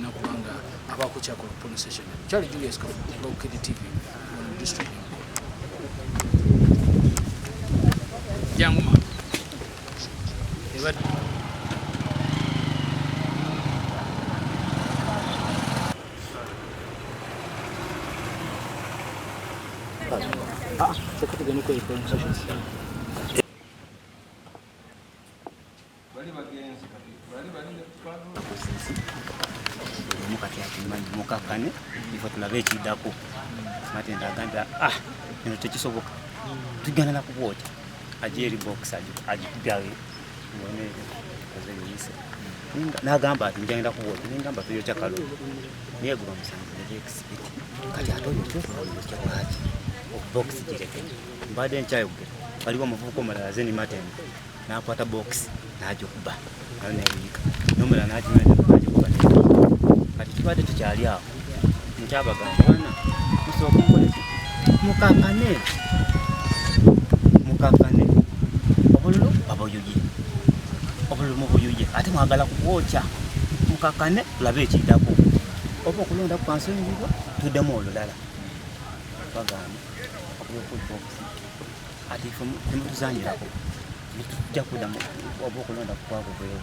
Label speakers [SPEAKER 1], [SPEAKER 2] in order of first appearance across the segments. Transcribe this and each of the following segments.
[SPEAKER 1] nakubanga abakukyako police station. Charlie Julius Kafu, KDTV, district. Janguma. Sekati gani kwa police station.
[SPEAKER 2] Mukati yakimanyi mukakane ifo tulabe ekidako matenda agamba eno tekisoboka tugana na kuboja ajeri box ajibyawe ngone azeyise nagamba ati njagenda kuboja ningamba tuyo kyakalo niye guma musanze expect kati atonye kyakwaji box jireke mbade nchayo baliwo muvuko mala zeni matenda nakwata box najo kuba naleka nomela najimenya kati kibadde tukyali awo nkyabagamba bana musooka mukoleki mukakane obululu baboyoye obululu muboyoye ate mwagala kukwokya mukakane tulabe ekidako oba okulonda ku kansonyiwa tuddemu olulala bagamba okubokubokusi ate ife temutuzanyirako tujja kuddamu oba okulonda kukwako bwewo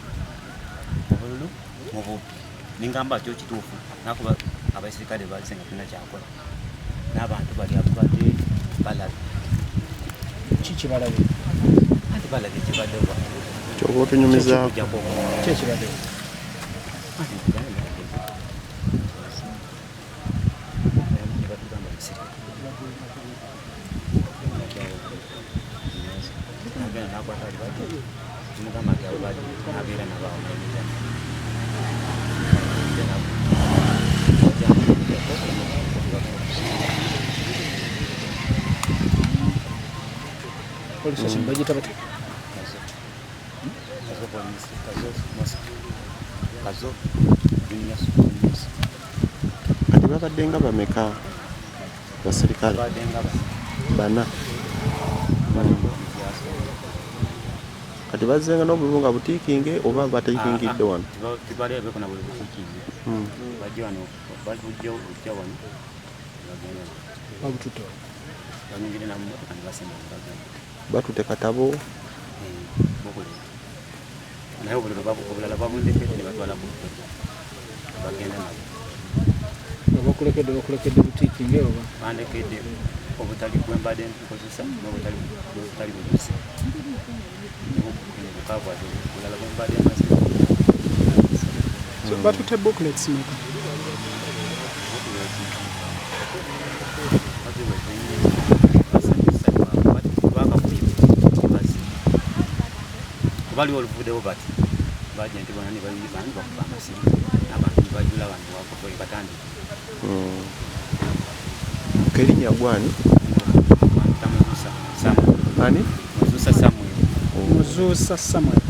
[SPEAKER 2] obululu mububi ningamba kyo kituufu nakuba abaserikale basenga kuna kyakola n'abantu bali abadde balabe
[SPEAKER 1] kiki balabe
[SPEAKER 2] ati balabe kibadde wa
[SPEAKER 3] kyo tunyumiza
[SPEAKER 1] kiki balabe police station bagita bati
[SPEAKER 2] kazo
[SPEAKER 3] kati babadde nga bameka baserikale bana kati bazenga n'obulunga butikinge oba bataikingidde wano
[SPEAKER 2] tibalebe kuna buli butikinge bajja wano bajja wano
[SPEAKER 1] babututo
[SPEAKER 2] banyingire na mmotoka ne basemba
[SPEAKER 3] batute katabo
[SPEAKER 2] naye obulala babundekede ne batwala bagenda nabo
[SPEAKER 1] bakulekedde butikinge oba
[SPEAKER 2] bandekedde obutali bwembadde nkozesa n'obutali bubusa bukavwate bulala bwembadde maze
[SPEAKER 1] batute booklets meka
[SPEAKER 2] bali oluvudewo bati bajenti bonna ne bayibani bakuba amasimu abantu bajula abantu wakokoye batandi
[SPEAKER 3] kelinya gwani
[SPEAKER 2] tamuzusa Samuel
[SPEAKER 3] ani
[SPEAKER 2] muzusa Samuel
[SPEAKER 1] muzusa Samuel